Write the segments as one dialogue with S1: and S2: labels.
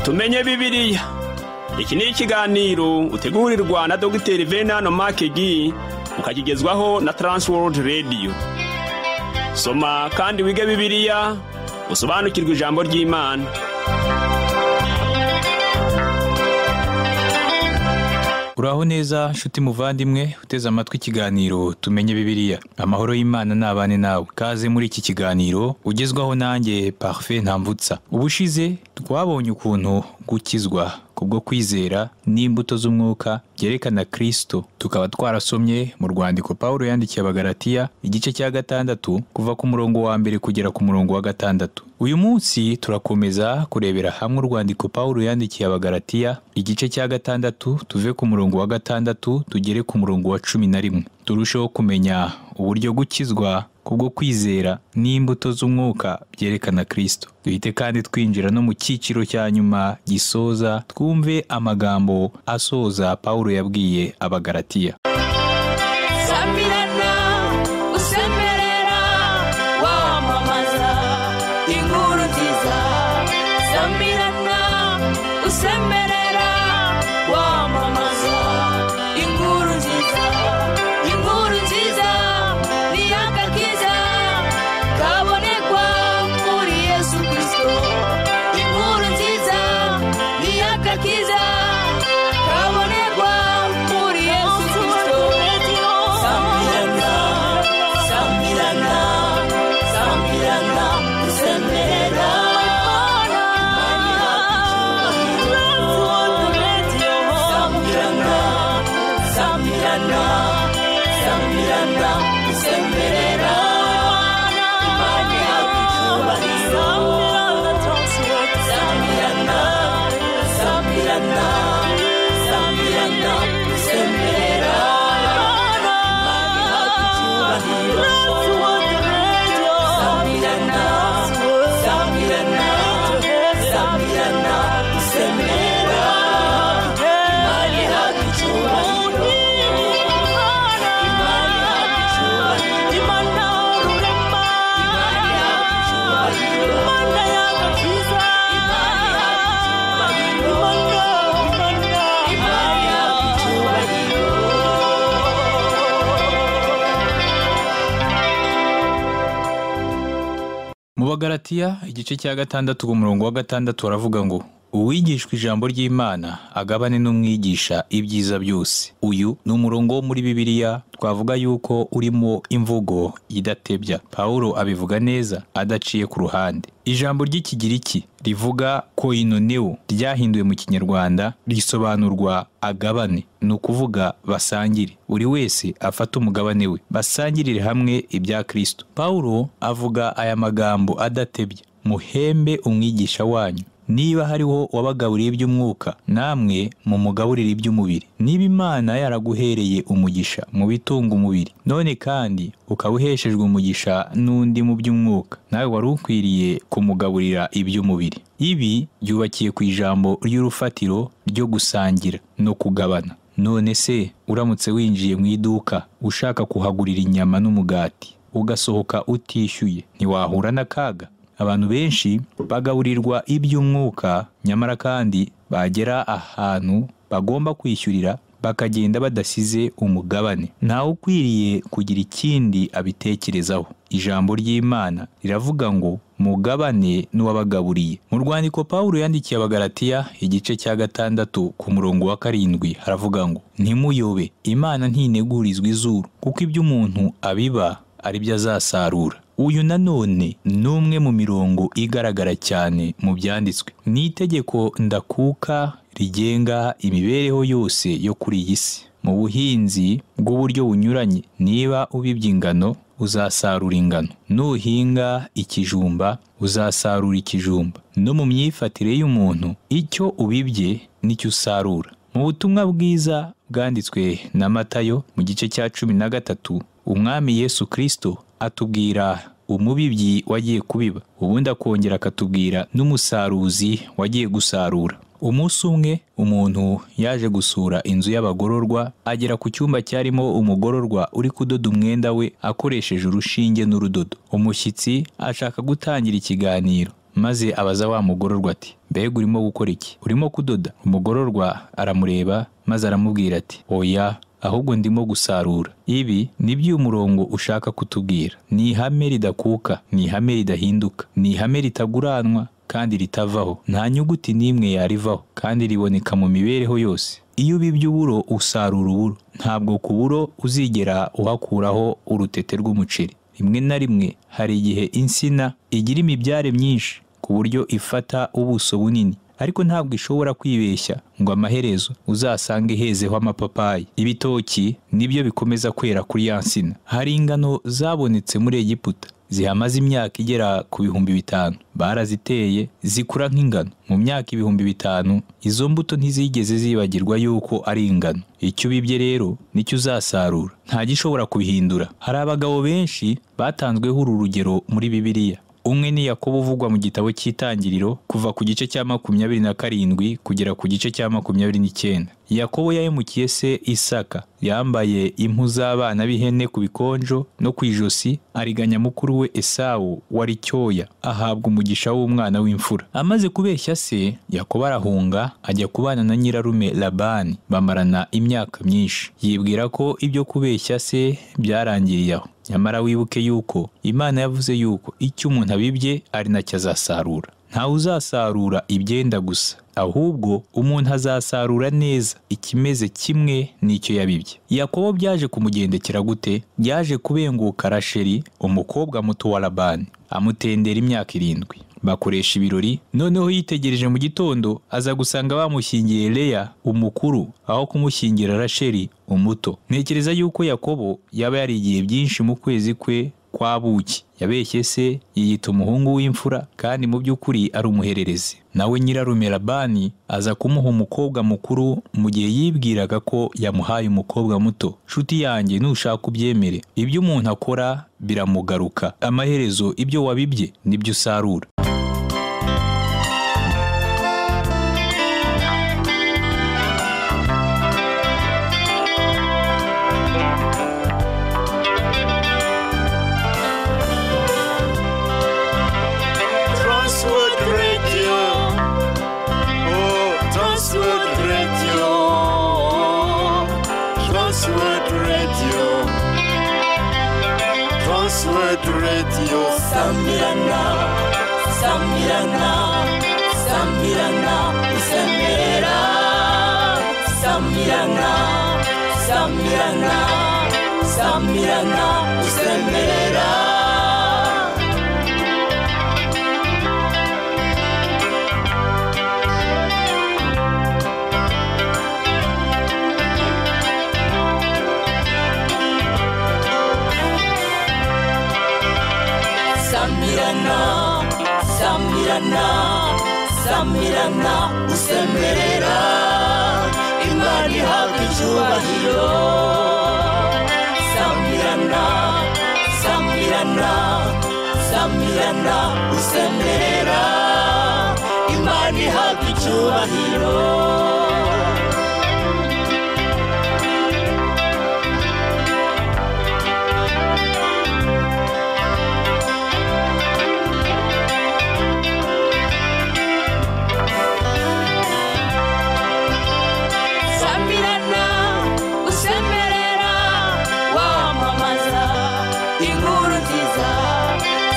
S1: Tumenye Bibiliya. Iki ni ikiganiro utegurirwa na Dr. Venano Makegi ukakigezwaho na Transworld Radio. Soma kandi wige Bibiliya usobanukirwe ijambo ry'Imana.
S2: Uraho neza nshuti muvandimwe uteze amatwi ikiganiro Tumenye Bibiliya. Amahoro y'Imana nabane nawe. Kaze muri iki kiganiro ugezwaho nanjye Parfait Ntamvutsa. Ubushize twabonye ukuntu gukizwa kubwo kwizera n'imbuto z'umwuka byerekana Kristo. Tukaba twarasomye mu rwandiko Paulo yandikiye Abagalatiya igice cya 6 kuva ku murongo wa 1 kugera ku murongo wa 6. Uyu munsi turakomeza kurebera hamwe urwandiko Paulo yandikiye Abagalatiya igice cya 6 tuve ku murongo wa 6 tugere ku murongo wa 11. Turusheho kumenya uburyo gukizwa kubwo kwizera n'imbuto z'umwuka byerekana Kristo. Duhite kandi twinjira no mu cyiciro cya nyuma gisoza twumve amagambo asoza Paulo yabwiye Abagalatiya.
S3: Samirana usemerera wamamaza inkuru nziza. Samirana usemerera wamamaza inkuru nziza. Inkuru nziza ni agakiza kabonekwa muri Yesu Kristo. Inkuru nziza ni agakiza kabonekwa muri Yesu Kristo. Samirana, samirana, samirana usemerera. Samirana, samirana, samirana usemerera. Imani hakucyubahiro. Samirana, samirana, samirana usemerera. Imani hakucyubahiro. Samirana, samirana, samirana usemerera. Imani hakucyubahiro.
S2: Mu Bagalatiya igice cya 6 ku murongo wa 6 waravuga ngo uwigishwa ijambo ry'Imana agabane n'umwigisha ibyiza byose. Uyu ni umurongo muri Bibiliya twavuga yuko urimo imvugo idatebya. Paulo abivuga neza adaciye ku ruhande. Ijambo ry'Ikigiriki rivuga koinoneo ryahinduwe mu Kinyarwanda risobanurwa agabane, ni ukuvuga basangire. Buri wese afata umugabane we basangirire hamwe ibya Kristo. Paulo avuga aya magambo adatebya: muhembe umwigisha wanyu. Niba hariho wabagaburiye iby'umwuka, namwe mu mugaburire iby'umubiri. Niba Imana yaraguhereye umugisha mu bitunga umubiri, none kandi ukawuheshejwe umugisha n'undi mu by'umwuka, nawe wari ukwiriye kumugaburira iby'umubiri. Ibi byubakiye ku ijambo ry'urufatiro ryo gusangira no kugabana. None se uramutse winjiye mu iduka ushaka kuhagurira inyama n'umugati, ugasohoka utishyuye, ntiwahura n'akaga? Abantu benshi bagaburirwa iby'umwuka, nyamara kandi bagera ahantu bagomba kwishyurira bakagenda badasize umugabane. Ntawe ukwiriye kugira ikindi abitekerezaho. Ijambo ry'Imana riravuga ngo mugabane n'uwabagaburiye. Mu rwandiko Paulo yandikiye Abagalatiya igice cya 6 ku murongo wa 7 haravuga ngo ntimuyobe, Imana ntinegurizwa izuru, kuko ibyo umuntu abiba ari byo azasarura. Uyu nanone numwe mu mirongo igaragara cyane mu byanditswe. Ni itegeko ndakuka rigenga imibereho yose yo kuri iyi si. Mu buhinzi bw'uburyo bunyuranye, niba ubibye ingano uzasarura ingano, nuhinga ikijumba uzasarura ikijumba. No mu myifatire y'umuntu, icyo ubibye nicyo usarura. Mu butumwa bwiza bwanditswe na Matayo mu gice cya 13, umwami Yesu Kristo atubwira umubibyi wagiye kubiba, ubundi akongera akatubwira n'umusaruzi wagiye gusarura. Umunsi umwe umuntu yaje gusura inzu y'abagororwa, agera ku cyumba cyarimo umugororwa uri kudoda umwenda we akoresheje urushinge n'urudodo. Umushyitsi ashaka gutangira ikiganiro, maze abaza wa mugororwa ati mbega urimo gukora iki? Urimo kudoda? Umugororwa aramureba maze aramubwira ati oya, ahubwo ndimo gusarura. Ibi nibyo umurongo ushaka kutubwira. Ni ihame ridakuka, ni ihame ridahinduka, ni ihame ritaguranwa kandi ritavaho. Nta nyuguti n'imwe yarivaho kandi riboneka mu mibereho yose. Iyo ubibye uburo usarura uburo. Ntabwo ku buro uzigera uhakuraho urutete rw'umuceri. Rimwe na rimwe hari igihe insina igira imibyare myinshi ku buryo ifata ubuso bunini, ariko ntabwo ishobora kwibeshya ngo amaherezo uzasange hezeho amapapayi. Ibitoki nibyo bikomeza kwera kuri ya nsina. Hari ingano zabonetse muri Egiputa zihamaze imyaka igera ku 5,000. Baraziteye zikura nk'ingano. Mu myaka 5,000 izo mbuto ntizigeze zibagirwa yuko ari ingano. Icyo bibye rero nicyo uzasarura, nta gishobora kubihindura. Hari abagabo benshi batanzweho uru rugero muri Bibiliya. Umwe ni Yakobo uvugwa mu gitabo cy'Itangiriro kuva ku gice cya 27 kugera ku gice cya 29. Yakobo yahemukiye se Isaka, yambaye impu z'abana b'ihene ku bikonjo no ku ijosi, ariganya mukuru we Esawu wari cyoya, ahabwa umugisha w'umwana w'imfura. Amaze kubeshya se, Yakobo arahunga ajya kubana na nyirarume Labani, bamarana imyaka myinshi. Yibwira ko ibyo kubeshya se byarangiriye aho. Nyamara wibuke yuko Imana yavuze yuko icyo umuntu abibye ari nacyo azasarura. Nta uzasarura ibyenda gusa, ahubwo umuntu azasarura neza ikimeze kimwe n'icyo yabibye. Yakobo byaje kumugendekera gute? Byaje kubenguka Rasheli, umukobwa muto wa Labani, amutendera imyaka 7. Bakoresha ibirori. Noneho yitegereje mu gitondo aza gusanga bamushyingiye Leya umukuru aho kumushyingira Rasheli umuto. Ntekereza yuko Yakobo yaba yarigiye byinshi mu kwezi kwe kwa buki. Yabeshye se, yiyita umuhungu w'imfura kandi mu by'ukuri ari umuhererezi. Nawe nyirarume Labani aza kumuha umukobwa mukuru mu gihe yibwiraga ko yamuhaye umukobwa muto. Nshuti yanjye, nushaka ubyemere, ibyo umuntu akora biramugaruka. Amaherezo ibyo wabibye nibyo usarura.
S3: Radio Samirana, Samirana, Samirana, Usemera, Samirana, Samirana, Samirana, Usemera. Samirana, Samirana, usemerera, Imana ihabwa icyubahiro. Samirana, Samirana, Samirana, usemerera, Imana ihabwa icyubahiro.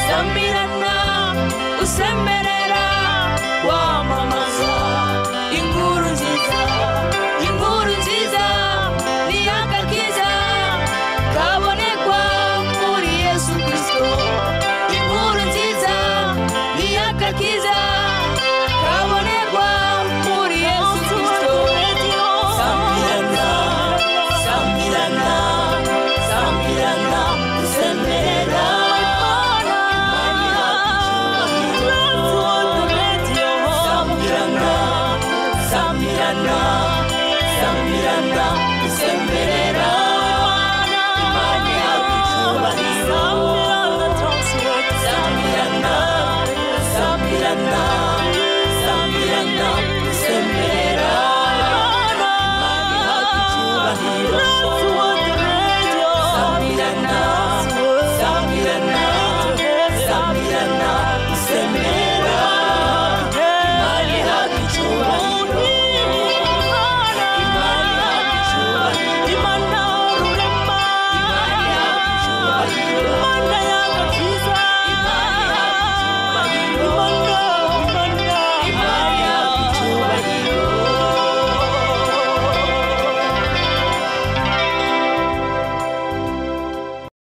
S4: Samirana, usemerera, wamamaza inkuru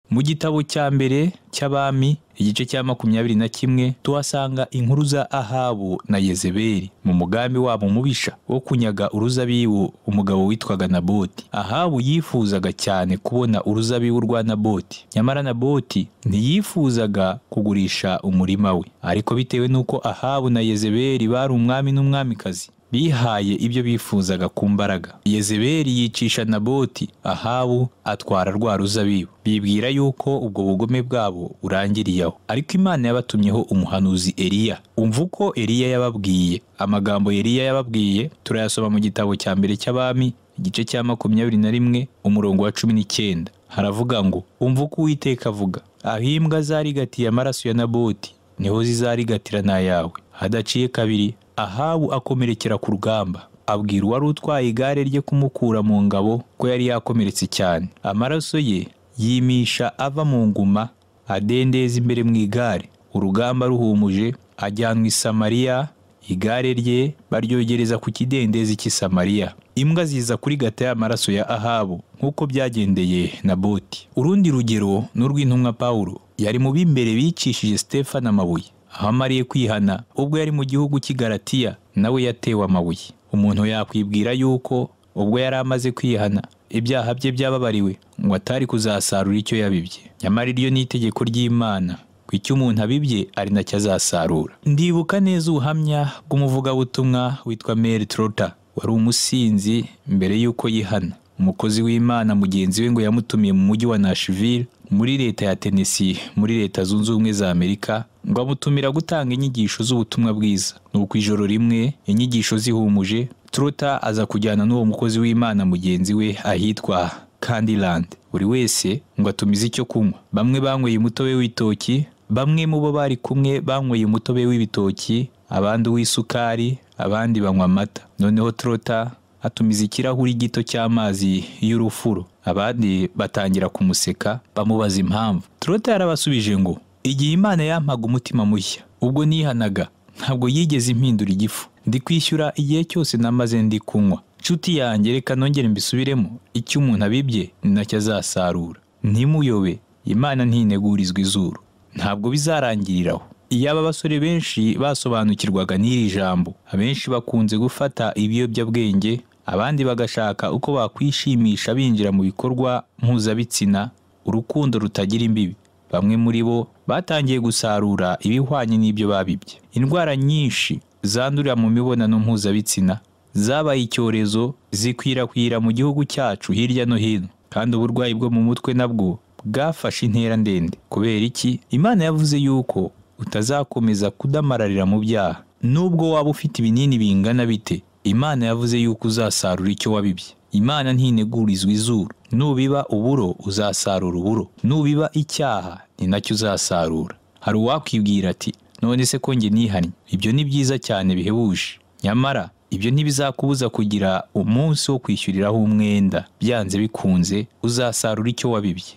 S2: Mu gitabo cya mbere cy'Abami igice cya 21 tuhasanga inkuru za Ahabu na Yezebeli mu mugambi wabo mubisha wo kunyaga uruzabibu umugabo witwaga Naboti. Ahabu yifuzaga cyane kubona uruzabibu rwa Naboti, nyamara Naboti ntiyifuzaga kugurisha umurima we. Ariko bitewe nuko Ahabu na Yezebeli bari umwami n'umwamikazi, bihaye ibyo bifuzaga ku mbaraga. Yezebeli yicisha Naboti, Ahabu atwara rwa ruzabibu. Bibwira yuko ubwo bugome bwabo urangiriyeho. Ariko Imana yabatumyeho umuhanuzi Eliya. Umva uko Eliya yababwiye. Amagambo Eliya yababwiye turayasoma mu gitabo cya mbere cy'Abami igice cya 21 umurongo wa 19. Haravuga ngo, umva uko Uwiteka avuga: ahimbwa zarigatiye amaraso ya Naboti niho zizarigatira n'ayawe. Hadaciye kabiri Ahabu akomerekera ku rugamba. Abwira uwari utwaye igare rye kumukura mu ngabo ko yari yakomeretse cyane. Amaraso ye yimisha ava mu nguma adendeza imbere mu igare. Urugamba ruhumuje ajyanwa i Samariya, igare rye baryogereza ku kidendezi cy'i Samariya. Imbwa ziza kuri gata y'amaraso ya Ahabu nk'uko byagendeye Naboti. Urundi rugero n'urw'intumwa Pawulo. Yari mu b'imbere bicishije Stefano amabuye. Aho amariye kwihana ubwo yari mu gihugu cy'i Galatiya, nawe yatewe amabuye. Umuntu yakwibwira yuko ubwo yari amaze kwihana ibyaha bye byababariwe ngo atari kuzasarura icyo yabibye. Nyamara iryo ni itegeko ry'Imana, ko icyo umuntu abibye ari nacyo azasarura. Ndibuka neza ubuhamya bw'umuvugabutumwa witwa Mary Trotter, wari umusinzi mbere yuko yihana. Umukozi w'Imana mugenzi we ngo yamutumiye mu mujyi wa Nashville muri leta ya Tennessee muri leta zunze ubumwe za Amerika, ngo amutumira gutanga inyigisho z'ubutumwa bwiza. Nuko ijoro rimwe inyigisho zihumuje, Trotter aza kujyana n'uwo mukozi w'Imana mugenzi we ahitwa Candyland. Buri wese ngo atumize icyo kunywa. Bamwe banyweye umutobe w'ibitoki, bamwe mu bo bari kumwe banyweye umutobe w'ibitoki, abandi w'isukari, abandi banywa amata. Noneho Trotter atumiza ikirahuri gito cy'amazi y'urufuro. Abandi batangira kumuseka bamubaza impamvu. Trotter yarabasubije ngo, igihe Imana yampaga umutima mushya ubwo nihanaga, ntabwo yigeze impindura igifu. Ndi kwishyura igihe cyose namaze ndi kunywa. Nshuti yanjye, reka nongere mbisubiremo, icyo umuntu abibye ni nacyo azasarura. Ntimuyobe, Imana ntinegurizwa izuru. Ntabwo bizarangiriraho. Iyaba abasore benshi basobanukirwaga n'iri jambo, abenshi bakunze gufata ibiyobyabwenge, abandi bagashaka uko bakwishimisha binjira mu bikorwa mpuzabitsina, urukundo rutagira imbibi. Bamwe muri bo batangiye gusarura ibihwanye n'ibyo babibye. Indwara nyinshi zandurira mu mibonano mpuzabitsina zabaye icyorezo, zikwirakwira mu gihugu cyacu hirya no hino, kandi uburwayi bwo mu mutwe nabwo bwafashe intera ndende. Kubera iki? Imana yavuze yuko utazakomeza kudamararira mu byaha. Nubwo waba ufite ibinini bingana bite, Imana yavuze yuko uzasarura icyo wabibye. Imana ntinegurizwa izuru. Nubiba uburo uzasarura uburo, nubiba icyaha ni nacyo uzasarura. Hari uwakwibwira ati, none se ko nge nihannye? Ibyo ni byiza cyane bihebuje. Nyamara ibyo ntibizakubuza kugira umunsi wo kwishyuriraho umwenda. Byanze bikunze uzasarura icyo wabibye.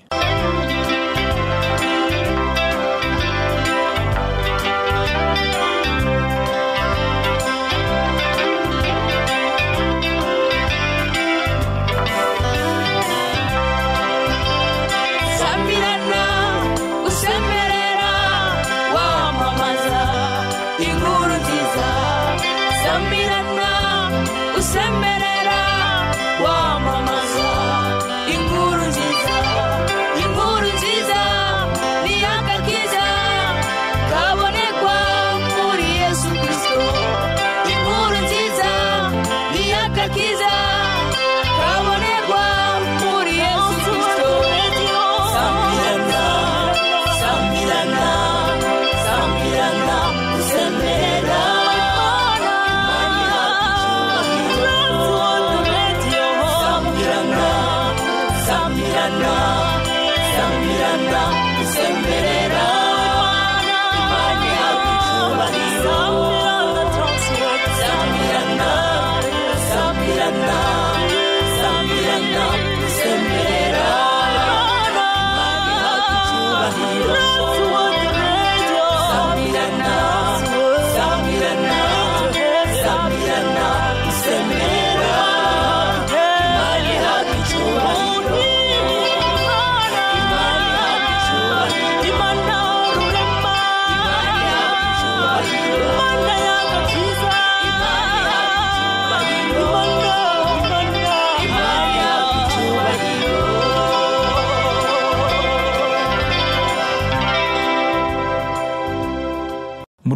S3: Usemerera wamamaza inkuru nziza, inkuru nziza ni agakiza kabonekwa muri Yesu Kristo. Inkuru nziza ni agakiza kabonekwa muri Yesu Kristo. Sambirana, sambirana, sambirana, usemerera. Sambirana,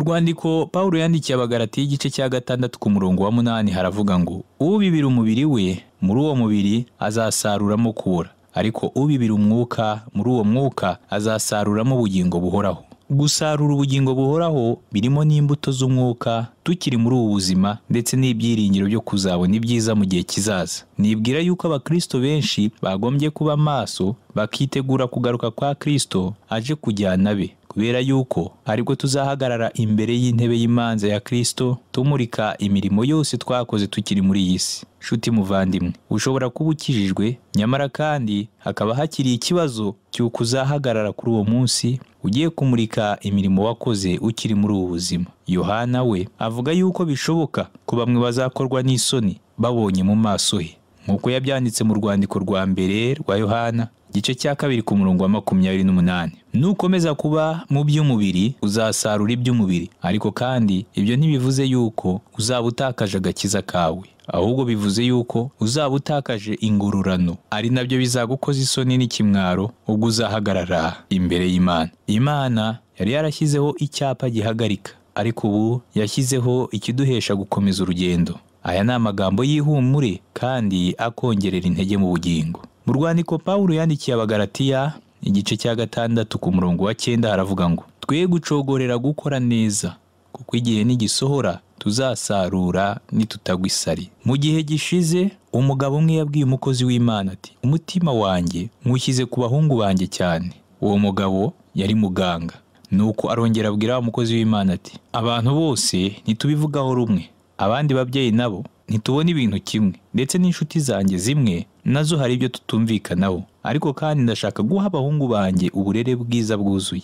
S2: rwandiko Pawulo yandikiye Abagalatiya igice cya 6 ku murongo wa 8 haravuga ngo ubibira umubiri we muri uwo mubiri azasaruramo kubora, ariko ubibira umwuka muri uwo mwuka azasaruramo ubugingo buhoraho. Gusarura ubugingo buhoraho birimo n'imbuto z'umwuka tukiri muri ubu buzima ndetse n'ibyiringiro byo kuzabona ibyiza mu gihe kizaza. Nibwira yuko abakristo benshi bagombye kuba maso bakitegura kugaruka kwa Kristo aje kujyana be, kubera yuko ariko tuzahagarara imbere y'intebe y'imanza ya Kristo tumurika imirimo yose twakoze tukiri muri iyi si. Shuti muvandimwe, ushobora kuba ukijijwe nyamara kandi hakaba hakiri ikibazo cy'uko uzahagarara kuri uwo munsi ugiye kumurika imirimo wakoze ukiri muri ubu buzima. Yohana we avuga yuko bishoboka ko bamwe bazakorwa n'isoni babonye mu maso he, nk'uko yabyanditse mu rwandiko rwa mbere rwa Yohana igice cya 2 ku murongo wa 28. Nukomeza kuba mu by'umubiri uzasarura iby'umubiri, ariko kandi ibyo ntibivuze yuko uzaba utakaje agakiza kawe, ahubwo bivuze yuko uzaba utakaje ingororano, ari nabyo bizagukoza isoni n'ikimwaro ubwo uzahagarara imbere y'Imana. Imana yari yarashyizeho icyapa gihagarika, ariko ubu yashyizeho ikiduhesha gukomeza urugendo. Aya ni amagambo y'ihumure kandi akongerera intege mu bugingo. Mu rwandiko Pawulo yandikiye Abagalatiya igice cya 6 ku murongo wa 9 haravuga ngo twe gucogorera gukora neza, kuko igihe nigisohora tuzasarura nitutagwa isari. Mu gihe gishize umugabo umwe yabwiye umukozi w'Imana ati umutima wanjye nywushyize ku bahungu banjye cyane. Uwo mugabo yari muganga. Nuko arongera abwira umukozi w'Imana ati abantu bose ntitubivugaho rumwe, abandi babyeyi nabo ntitubona ibintu kimwe, ndetse n'inshuti zanjye zimwe nazo hari ibyo tutumvikanaho, ariko kandi ndashaka guha abahungu banjye uburere bwiza bwuzuye.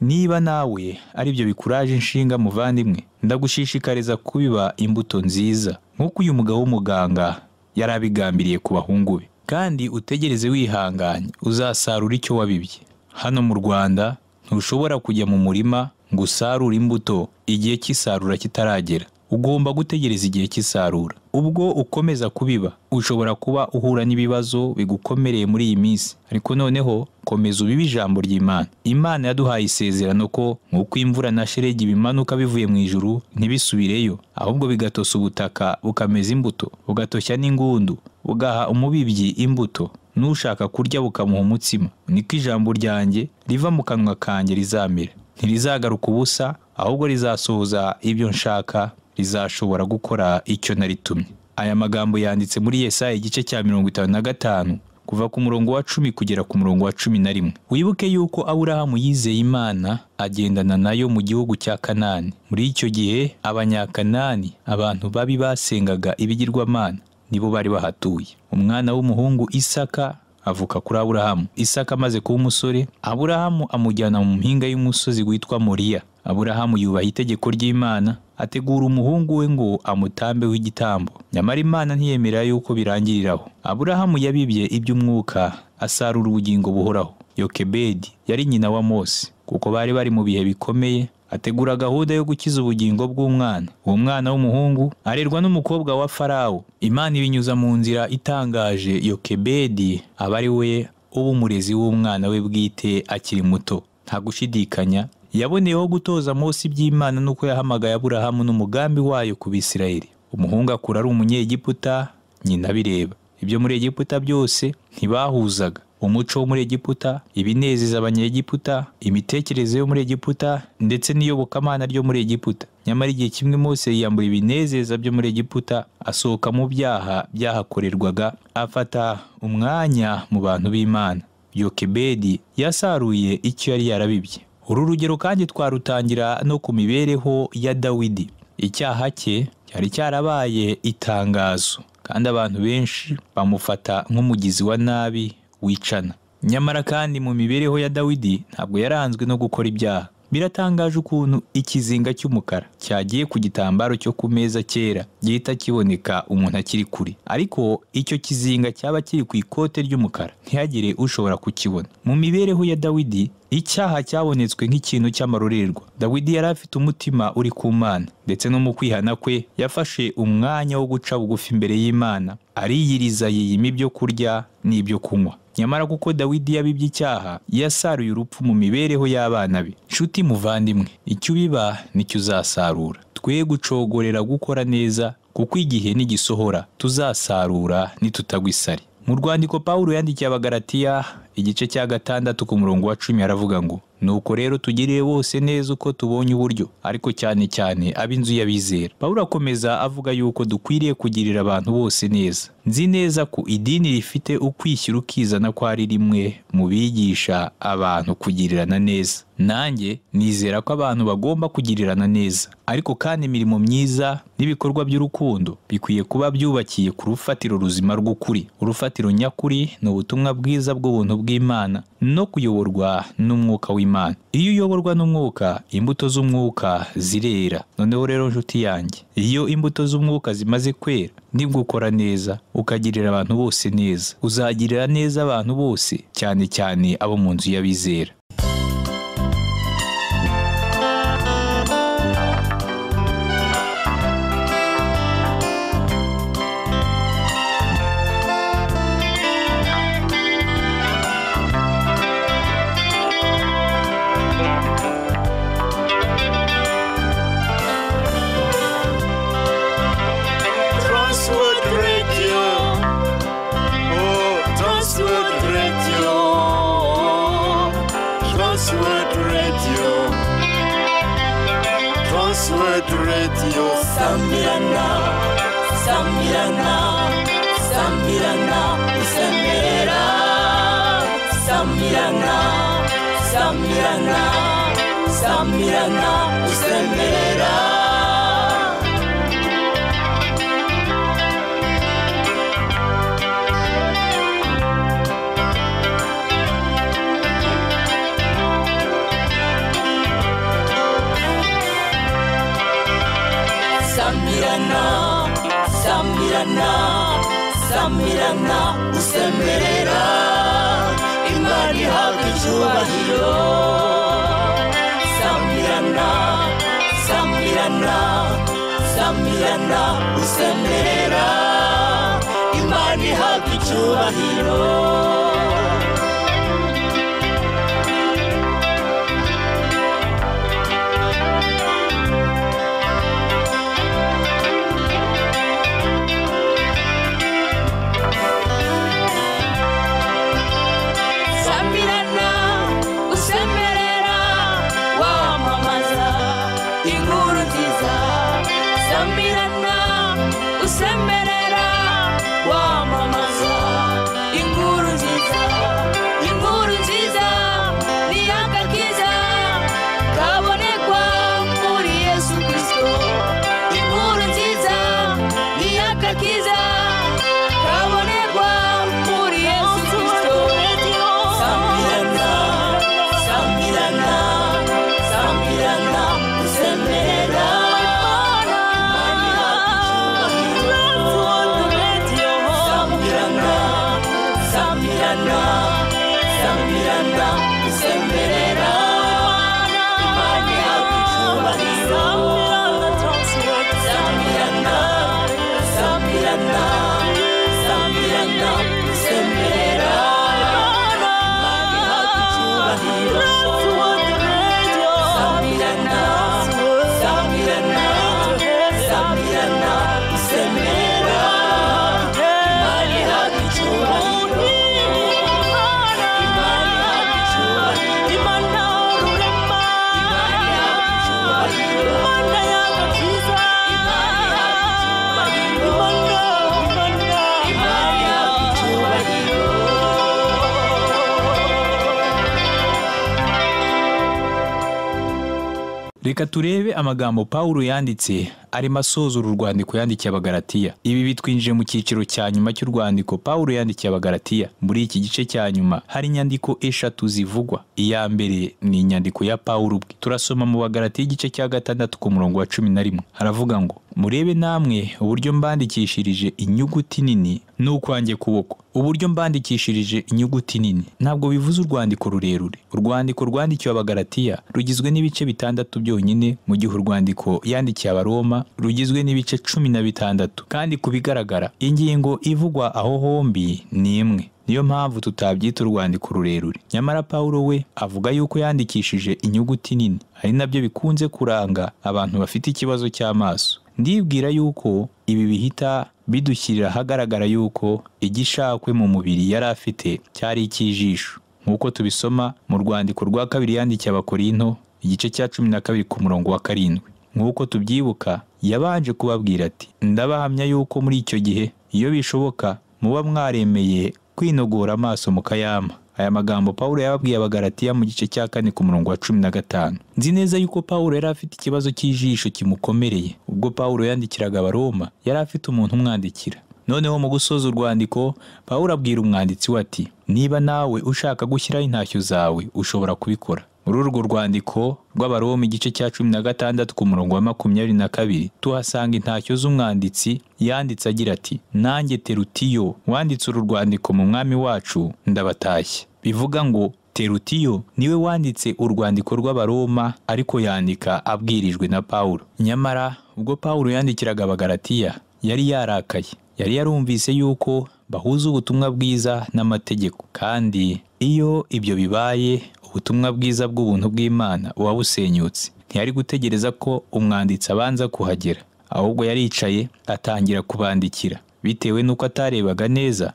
S2: Niba nawe ari byo bikuraje inshinga muvandimwe, ndagushishikariza kubiba imbuto nziza nk'uko uyu mugabo w'umuganga yari abigambiriye ku bahungu be, kandi utegereze wihanganye uzasarura icyo wabibye. Hano mu Rwanda ntushobora kujya mu murima ngo usarure imbuto igihe cy'isarura kitaragera. Ugomba gutegereza igihe cy'isarura. Ubwo ukomeza kubiba ushobora kuba uhura n'ibibazo bigukomereye muri iyi minsi, ariko noneho komeza ubibe ijambo ry'Imana. Imana yaduhaye isezerano ko nk'uko imvura na shelegi bimanuka bivuye mu ijuru ntibisubireyo, ahubwo bigatosa ubutaka bukameza imbuto, bugatoshya n'ingundu, bugaha umubibyi imbuto, n'ushaka kurya bukamuha umutsima. Niko ijambo ryanjye riva mu kanwa kanjye rizamera, ntirizagaruka ubusa, ahubwo rizasohoza ibyo nshaka, rizashobora gukora icyo naritumye. Aya magambo yanditse muri Yesaya igice cya 55 kuva ku murongo wa 10 kugera ku murongo wa 11. Wibuke yuko Aburahamu yizeye Imana agendana nayo mu gihugu cya Kanani. Muri icyo gihe Abanyakanani, abantu babi basengaga ibigirwamana, nibo bari bahatuye. Umwana w'umuhungu Isaka avuka kuri Aburahamu. Isaka amaze kuba umusore, Aburahamu amujyana mu mpinga y'umusozi witwa Moriya. Aburahamu yubaha itegeko ry'Imana, ategura umuhungu we ngo amutambeho igitambo. Nyamara Imana ntiyemera yuko birangiriraho. Aburahamu yabibye iby'umwuka asarura ubugingo buhoraho. Yokebedi yari nyina wa Mose, kuko bari mu bihe bikomeye. Ategura gahunda yo gukiza ubugingo bw'umwana. Uwo mwana w'umuhungu arerwa n'umukobwa wa Farawo. Imana ibinyuza mu nzira itangaje. Yokebedi aba ari we uba umurezi w'umwana we bwite akiri muto. Nta gushidikanya yaboneyeho gutoza Mose iby'Imana nuko yahamagaye Aburahamu n'umugambi wayo ku Bisirayeli. Umuhungu akura ari umunyegiputa, nyina bireba. Ibyo muri Egiputa byose ntibahuzaga. Umuco wo muri Egiputa, ibinezeza abanyegiputa, imitekerereze yo muri Egiputa, ndetse n'iyobokamana ryo muri Egiputa. Nyamara igihe kimwe Mose yiyambura ibinezeza byo muri Egiputa, asohoka mu byaha byahakorerwaga, afata umwanya mu bantu b'Imana. Yokebedi yasaruye icyo yari yarabibye. Uru rugero kandi twarutangira no ku mibereho ya Dawidi. Icyaha cye cyari cyarabaye itangazo, kandi abantu benshi bamufata nk'umugizi wa nabi wicana. Nyamara kandi mu mibereho ya Dawidi ntabwo yaranzwe no gukora ibyaha. Biratangaje ukuntu ikizinga cy'umukara cyagiye ku gitambaro cyo ku meza kera gihita kiboneka umuntu akiri kure, ariko icyo kizinga cyaba kiri ku ikote ry'umukara ntihagire ushobora kukibona. Mu mibereho ya Dawidi icyaha cyabonetswe nk'ikintu cy'amarorerwa. Dawidi yari afite umutima uri ku Mana, ndetse no mu kwihana kwe yafashe umwanya wo guca bugufi imbere y'Imana, ariyiriza yiyima ibyo kurya n'ibyo kunywa. nyamara kuko Dawidi yabibye icyaha yasaruye urupfu mu mibereho y'abana be. Nshuti muvandimwe, icyo ubiba nicyo uzasarura. Twe gucogorera gukora neza, kuko igihe nigisohora tuzasarura nitutagwa isari. Mu rwandiko Pawulo yandikiye Abagalatiya igice cya 6 ku murongo wa 10 aravuga ngo, nuko rero tugirire bose neza uko tubonye uburyo, ariko cyane cyane ab'inzu y'abizera. Pawulo akomeza avuga yuko dukwiriye kugirira abantu bose neza. Nzi neza ko idini rifite ukwishyira ukizana ko ari rimwe mu bigisha abantu kugirirana neza. Nanjye nizera ko abantu bagomba kugirirana neza, ariko kandi imirimo myiza n'ibikorwa by'urukundo bikwiye kuba byubakiye ku rufatiro ruzima rw'ukuri. Urufatiro nyakuri ni ubutumwa bwiza bw'ubuntu bw'Imana no kuyoborwa n'umwuka w'Imana. Iyo uyoborwa n'umwuka, imbuto z'umwuka zirera. Noneho rero nshuti yanjye, iyo imbuto z'umwuka zimaze kwera, nibwo ukora neza, ukagirira abantu bose neza. Uzagirira neza abantu bose, cyane cyane abo mu nzu y'abizera.
S3: Sambirana, Sambirana, Sambirana, Usemerera. Sambirana, Sambirana, Sambirana, Usemerera. Sambirana, Sambirana, Sambirana, Usemerera. Imana ihabwa icyubahiro. Sambirana, Sambirana, Sambirana, Usemerera. Imana ihabwa icyubahiro. Usemerera wamamaza inkuru nziza, inkuru nziza ni agakiza kabonekwa muri Yesu Kristo. Inkuru nziza ni agakiza kabonekwa muri Yesu Kristo. Sambirana, Sambirana, Sambirana, Usemerera. Sambirana, Sambirana, Usemerera. Imana ihabwa icyubahiro. Sambirana, Sambirana, Sambirana, Usemerera. Imana ihabwa icyubahiro. Sambirana, Sambirana, Sambirana, Usemerera. Imana ihabwa icyubahiro.
S2: Reka turebe amagambo Pawulo yanditse arimo asoza uru rwandiko yandikiye Abagalatiya. Ibi bitwinjije mu cyiciro cya nyuma cy'urwandiko Pawulo yandikiye Abagalatiya. Muri iki gice cya nyuma hari inyandiko 3 zivugwa. Iya mbere ni inyandiko ya Pawulo ubwe. Turasoma mu Bagalatiya igice cya 6 ku murongo wa 11. Haravuga ngo, murebe namwe uburyo mbandikishirije inyuguti nini n'ukwanjye kuboko. Uburyo mbandikishirije inyuguti nini ntabwo bivuze urwandiko rurerure. Urwandiko rwandikiwe Abagalatiya rugizwe n'ibice 6 byonyine, mu gihe urwandiko yandikiye Abaroma rugizwe n'ibice 16. Kandi kubigaragara ingingo ivugwa aho hombi ni imwe. niyo mpamvu tutabyita urwandiko rurerure. Nyamara Pawulo we avuga yuko yandikishije inyuguti nini, ari nabyo bikunze kuranga abantu bafite ikibazo cy'amaso. Ndibwira yuko ibi bihita bidushyirira ahagaragara yuko igishakwe mu mubiri yari afite cyari icy'ijisho, nk'uko tubisoma mu rwandiko rwa kabiri yandikiye Abakorinto igice cya 12 ku murongo wa 7. Nk'uko tubyibuka, yabanje kubabwira ati, ndabahamya yuko muri icyo gihe iyo bishoboka muba mwaremeye kwinogora amaso mukayama. Aya magambo Pawulo yababwiye Abagalatiya mu gice cya 4 ku murongo wa 15. Nzi neza yuko Pawulo yari afite ikibazo cy'ijisho kimukomereye. Ubwo Pawulo yandikiraga Abaroma, yari afite umuntu umwandikira. Noneho mu gusoza urwandiko, Pawulo abwira umwanditsi we ati, niba nawe ushaka gushyiraho intashyo zawe ushobora kubikora. Muri urwo rwandiko rw'Abaroma igice cya 16 ku murongo wa 22 tuhasanga intashyo z'umwanditsi yanditse agira ati, nanjye Terutiyo wanditse uru rwandiko mu mwami wacu ndabatashye. Bivuga ngo Terutiyo niwe wanditse urwandiko rw'Abaroma, ariko yandika abwirijwe na Pawulo. Nyamara ubwo Pawulo yandikiraga Abagalatiya yari yarakaye, yari yarumvise yuko bahuza ubutumwa bwiza n'amategeko, kandi iyo ibyo bibaye ubutumwa bwiza bw'ubuntu bw'Imana buba busenyutse. Ntiyari gutegereza ko umwanditsi abanza kuhagera, ahubwo yaricaye atangira kubandikira, bitewe n'uko atarebaga neza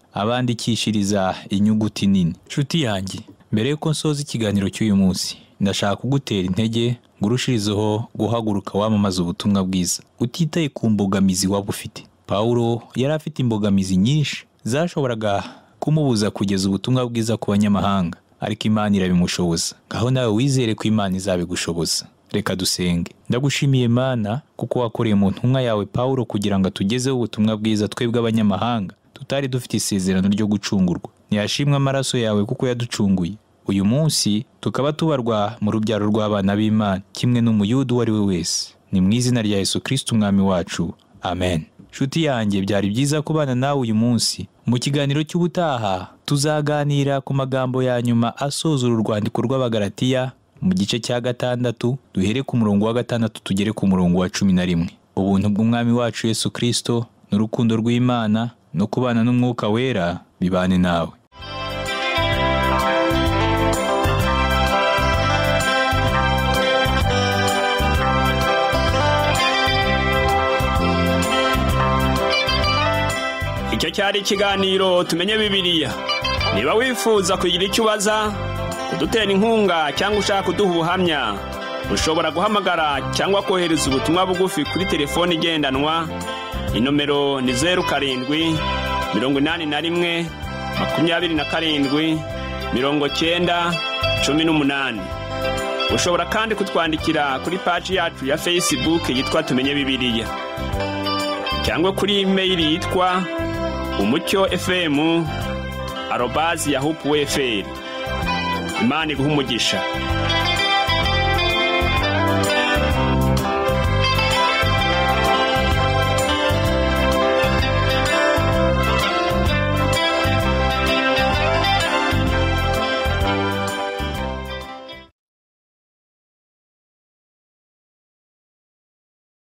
S2: abandikishiriza inyuguti nini. Nshuti yanjye, mbere yuko nsoza ikiganiro cy'uyu munsi, ndashaka kugutera intege ngo urushirizeho guhaguruka wamamaza ubutumwa bwiza utitaye ku mbogamizi waba ufite. Pawulo yari afite imbogamizi nyinshi zashoboraga kumubuza kugeza ubutumwa bwiza ku banyamahanga, ariko Imana irabimushoboza. Ngaho nawe wizere ko Imana izabigushoboza. Reka dusenge. Ndagushimiye Mana kuko wakoreye mu ntumwa yawe Pawulo kugira ngo atugezeho ubutumwa bwiza twebwe abanyamahanga tutari dufite isezerano ryo gucungurwa. Niyashimwe amaraso yawe kuko yaducunguye. Uyu munsi tukaba tubarwa mu rubyaro rw'abana b'Imana kimwe n'umuyuda uwo ari we wese. Ni mu izina rya Yesu Kristo umwami wacu. Amen. Nshuti yanjye, byari byiza kubana nawe uyu munsi. Mu kiganiro cy'ubutaha tuzaganira ku magambo ya nyuma asoza uru rwandiko rw'Abagalatiya mu gice cya 6, duhere ku murongo wa 6 tugere ku murongo wa 11. Ubuntu bw'umwami wacu Yesu Kristo n'urukundo rw'Imana no kubana n'umwuka wera bibane nawe.
S1: Icyo cyari ikiganiro tumenye Bibiliya. Niba wifuza kugira icyo ubaza, kudutera inkunga cyangwa ushaka kuduha ubuhamya, ushobora guhamagara cyangwa kohereza ubutumwa bugufi kuri telefoni igendanwa. Inomero ni 07 81 27 90 18. Ushobora kandi kutwandikira kuri page yacu ya Facebook yitwa Tumenye Bibiliya, cyangwa kuri email yitwa umucyo@yahoo.fr. Imana iguhe umugisha.